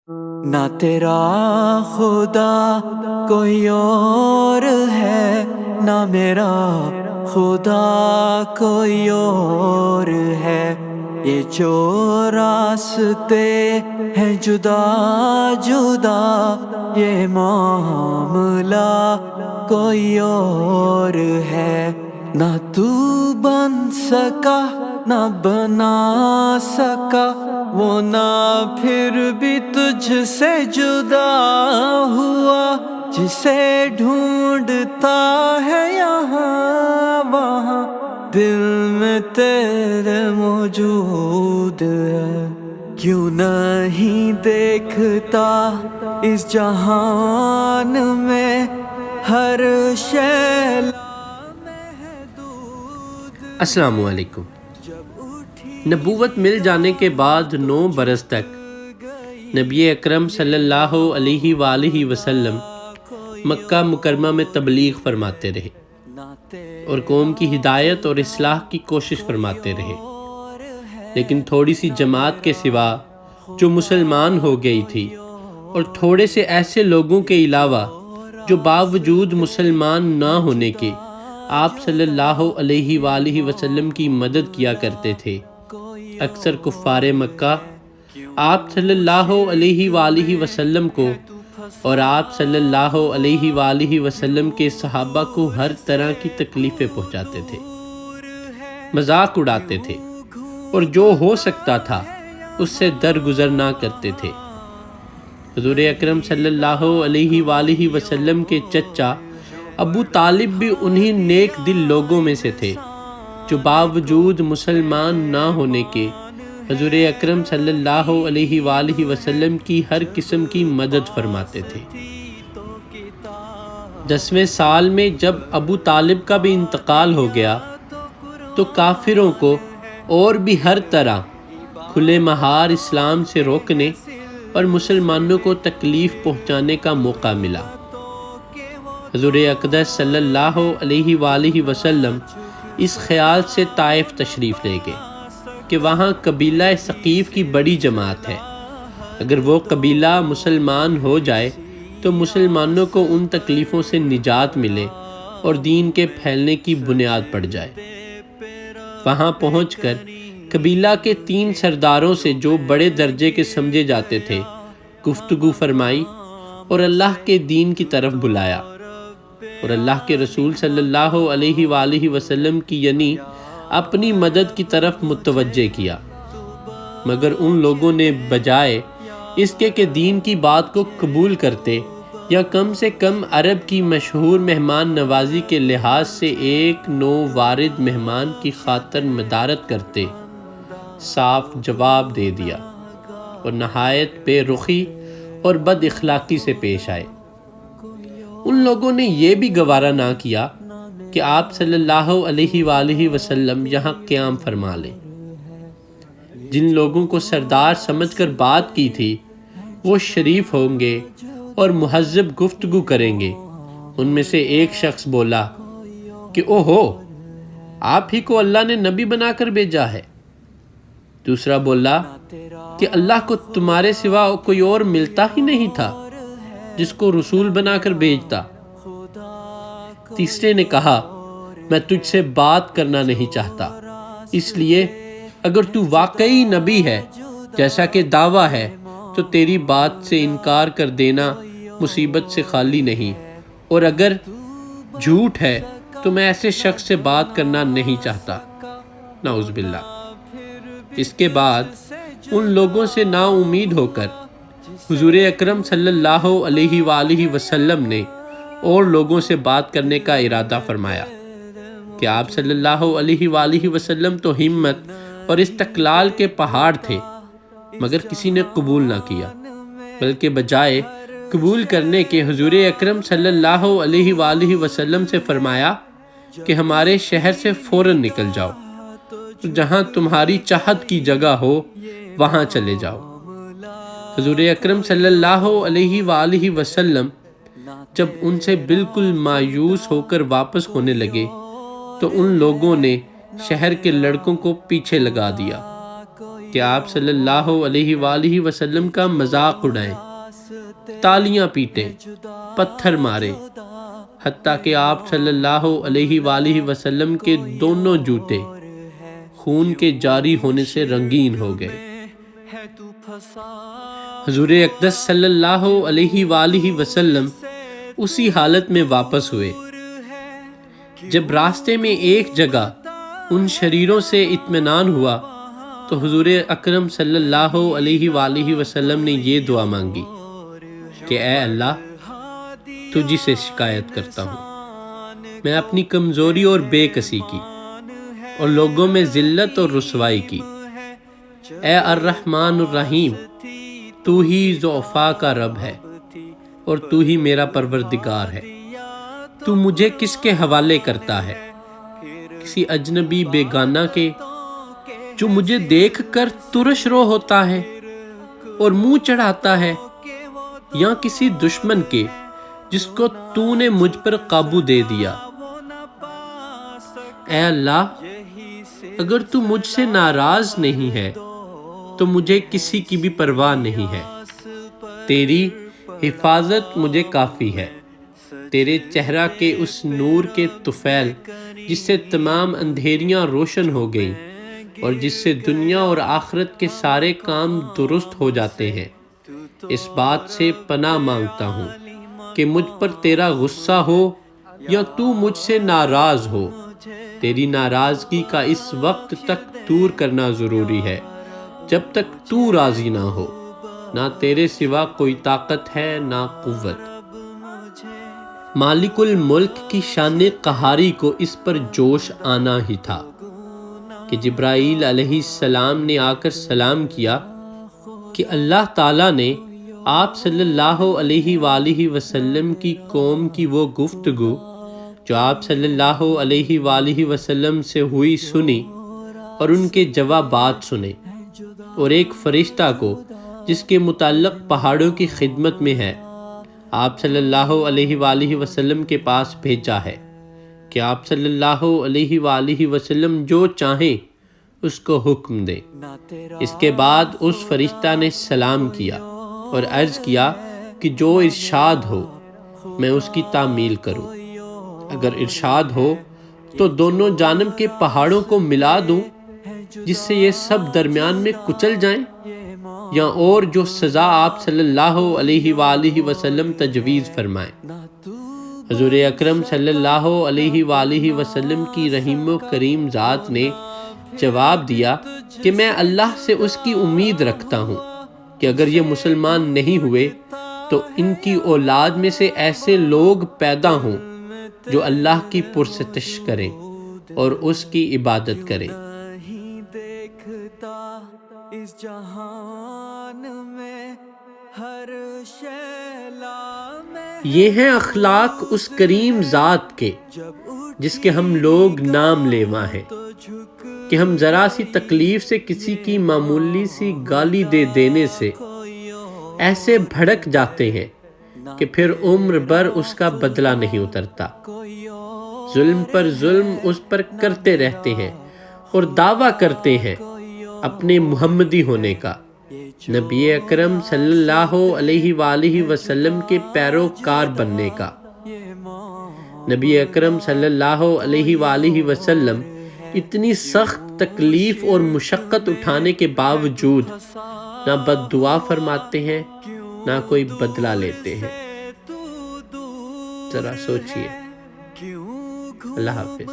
نہ تیرا خدا کوئی اور ہے، نہ میرا خدا کوئی اور ہے، یہ جو راستے ہیں جدا جدا، یہ معاملہ کوئی اور ہے۔ نہ تو بن سکا نہ بنا سکا وہ، نہ پھر بھی تجھ سے جدا ہوا، جسے ڈھونڈتا ہے یہاں وہاں، دل میں تیرے موجود ہے۔ کیوں نہیں دیکھتا اس جہان میں ہر شے السلام علیکم۔ نبوت مل جانے کے بعد 9 برس تک نبی اکرم صلی اللہ علیہ وآلہ وسلم مکہ مکرمہ میں تبلیغ فرماتے رہے اور قوم کی ہدایت اور اصلاح کی کوشش فرماتے رہے، لیکن تھوڑی سی جماعت کے سوا جو مسلمان ہو گئی تھی اور تھوڑے سے ایسے لوگوں کے علاوہ جو باوجود مسلمان نہ ہونے کے آپ صلی اللہ علیہ وآلہ وسلم کی مدد کیا کرتے تھے، اکثر کفار مکہ آپ صلی اللہ علیہ وآلہ وسلم کو اور آپ صلی اللہ علیہ وآلہ وسلم کے صحابہ کو ہر طرح کی تکلیفیں پہنچاتے تھے، مذاق اڑاتے تھے اور جو ہو سکتا تھا اس سے درگزر نہ کرتے تھے۔ حضور اکرم صلی اللہ علیہ وآلہ وسلم کے چچا ابو طالب بھی انہی نیک دل لوگوں میں سے تھے جو باوجود مسلمان نہ ہونے کے حضور اکرم صلی اللہ علیہ وآلہ وسلم کی ہر قسم کی مدد فرماتے تھے۔ 10ویں سال میں جب ابو طالب کا بھی انتقال ہو گیا تو کافروں کو اور بھی ہر طرح کھلے مہار اسلام سے روکنے اور مسلمانوں کو تکلیف پہنچانے کا موقع ملا۔ حضور اقدس صلی اللہ علیہ وآلہ وسلم اس خیال سے طائف تشریف لے گئے کہ وہاں قبیلہ ثقیف کی بڑی جماعت ہے، اگر وہ قبیلہ مسلمان ہو جائے تو مسلمانوں کو ان تکلیفوں سے نجات ملے اور دین کے پھیلنے کی بنیاد پڑ جائے۔ وہاں پہنچ کر قبیلہ کے 3 سرداروں سے جو بڑے درجے کے سمجھے جاتے تھے گفتگو فرمائی اور اللہ کے دین کی طرف بلایا، اور اللہ کے رسول صلی اللہ علیہ وآلہ وسلم کی یعنی اپنی مدد کی طرف متوجہ کیا، مگر ان لوگوں نے بجائے اس کے کہ دین کی بات کو قبول کرتے یا کم سے کم عرب کی مشہور مہمان نوازی کے لحاظ سے ایک نو وارد مہمان کی خاطر مدارت کرتے، صاف جواب دے دیا اور نہایت بے رخی اور بد اخلاقی سے پیش آئے۔ ان لوگوں نے یہ بھی گوارا نہ کیا کہ آپ صلی اللہ علیہ وآلہ وسلم یہاں قیام فرما لیں۔ جن لوگوں کو سردار سمجھ کر بات کی تھی وہ شریف ہوں گے اور مہذب گفتگو کریں گے۔ ان میں سے ایک شخص بولا کہ اوہو، آپ ہی کو اللہ نے نبی بنا کر بھیجا ہے۔ دوسرا بولا کہ اللہ کو تمہارے سوا کوئی اور ملتا ہی نہیں تھا جس کو رسول بنا کر بھیجتا۔ تیسرے نے کہا میں تجھ سے بات کرنا نہیں چاہتا، اس لیے اگر تو واقعی نبی ہے جیسا کہ دعویٰ ہے تو تیری بات سے انکار کر دینا مصیبت سے خالی نہیں، اور اگر جھوٹ ہے تو میں ایسے شخص سے بات کرنا نہیں چاہتا۔ نعوذ باللہ۔ اس کے بعد ان لوگوں سے نا امید ہو کر حضور اکرم صلی اللہ علیہ وآلہ وسلم نے اور لوگوں سے بات کرنے کا ارادہ فرمایا کہ آپ صلی اللہ علیہ وآلہ وسلم تو ہمت اور استقلال کے پہاڑ تھے، مگر کسی نے قبول نہ کیا، بلکہ بجائے قبول کرنے کے حضور اکرم صلی اللہ علیہ وآلہ وسلم سے فرمایا کہ ہمارے شہر سے فوراً نکل جاؤ، جہاں تمہاری چاہت کی جگہ ہو وہاں چلے جاؤ۔ حضور اکرم صلی اللہ علیہ وآلہ وسلم جب ان سے بالکل مایوس ہو کر واپس ہونے لگے تو ان لوگوں نے شہر کے لڑکوں کو پیچھے لگا دیا کہ آپ صلی اللہ علیہ وآلہ وسلم کا مذاق اڑائیں، تالیاں پیٹیں، پتھر ماریں، حتیٰ کہ آپ صلی اللہ علیہ وآلہ وسلم کے دونوں جوتے خون کے جاری ہونے سے رنگین ہو گئے۔ حضور اقدس صلی اللہ علیہ وآلہ وسلم اسی حالت میں واپس ہوئے۔ جب راستے میں ایک جگہ ان شریروں سے اطمینان ہوا تو حضور اکرم صلی اللہ علیہ وآلہ وسلم نے یہ دعا مانگی کہ اے اللہ، تجھ سے شکایت کرتا ہوں، میں اپنی کمزوری اور بے کسی کی اور لوگوں میں ذلت اور رسوائی کی۔ اے الرحمن الرحیم، تو ہی ضعفاء کا رب ہے اور تو ہی میرا پروردگار ہے۔ تو مجھے کس کے حوالے کرتا ہے؟ کسی اجنبی بیگانہ کے جو مجھے دیکھ کر ترش رو ہوتا ہے اور منہ چڑھاتا ہے، یا کسی دشمن کے جس کو تو نے مجھ پر قابو دے دیا؟ اے اللہ، اگر تو مجھ سے ناراض نہیں ہے تو مجھے کسی کی بھی پرواہ نہیں ہے۔ تیری حفاظت مجھے کافی ہے۔ تیرے چہرہ کے اس نور کے طفیل جس سے تمام اندھیریاں روشن ہو گئیں اور جس سے دنیا اور آخرت کے سارے کام درست ہو جاتے ہیں، اس بات سے پناہ مانگتا ہوں کہ مجھ پر تیرا غصہ ہو یا تو مجھ سے ناراض ہو۔ تیری ناراضگی کا اس وقت تک دور کرنا ضروری ہے جب تک تو راضی نہ ہو۔ نہ تیرے سوا کوئی طاقت ہے نہ قوت۔ مالک الملک کی شان قہاری کو اس پر جوش آنا ہی تھا کہ جبرائیل علیہ السلام نے آ کر سلام کیا کہ اللہ تعالیٰ نے آپ صلی اللہ علیہ وآلہ وسلم کی قوم کی وہ گفتگو جو آپ صلی اللہ علیہ وآلہ وسلم سے ہوئی سنی اور ان کے جوابات سنے، اور ایک فرشتہ کو جس کے متعلق پہاڑوں کی خدمت میں ہے آپ صلی اللہ علیہ وآلہ وسلم کے پاس بھیجا ہے کہ آپ صلی اللہ علیہ وآلہ وسلم جو چاہیں اس کو حکم دیں۔ اس کے بعد اس فرشتہ نے سلام کیا اور عرض کیا کہ جو ارشاد ہو میں اس کی تعمیل کروں۔ اگر ارشاد ہو تو دونوں جانب کے پہاڑوں کو ملا دوں جس سے یہ سب درمیان میں کچل جائیں، یا اور جو سزا آپ صلی اللہ علیہ وآلہ وسلم تجویز فرمائیں۔ حضور اکرم صلی اللہ علیہ وآلہ وسلم کی رحیم و کریم ذات نے جواب دیا کہ میں اللہ سے اس کی امید رکھتا ہوں کہ اگر یہ مسلمان نہیں ہوئے تو ان کی اولاد میں سے ایسے لوگ پیدا ہوں جو اللہ کی پرستش کریں اور اس کی عبادت کریں۔ اس جہان میں ہر شیلا میں یہ ہیں اخلاق اس کریم ذات کے جس کے ہم لوگ نام لیوا ہیں کہ ہم ذرا سی تکلیف سے کسی کی معمولی سی گالی دے دینے سے ایسے بھڑک جاتے ہیں کہ پھر عمر بھر اس کا بدلہ نہیں اترتا۔ ظلم پر ظلم اس پر کرتے رہتے ہیں اور دعویٰ کرتے ہیں اپنے محمدی ہونے کا، نبی اکرم صلی اللہ علیہ وآلہ وسلم کے پیروکار بننے کا۔ نبی اکرم صلی اللہ علیہ وآلہ وسلم اتنی سخت تکلیف اور مشقت اٹھانے کے باوجود نہ بد دعا فرماتے ہیں نہ کوئی بدلہ لیتے ہیں۔ ذرا سوچئے۔ اللہ حافظ۔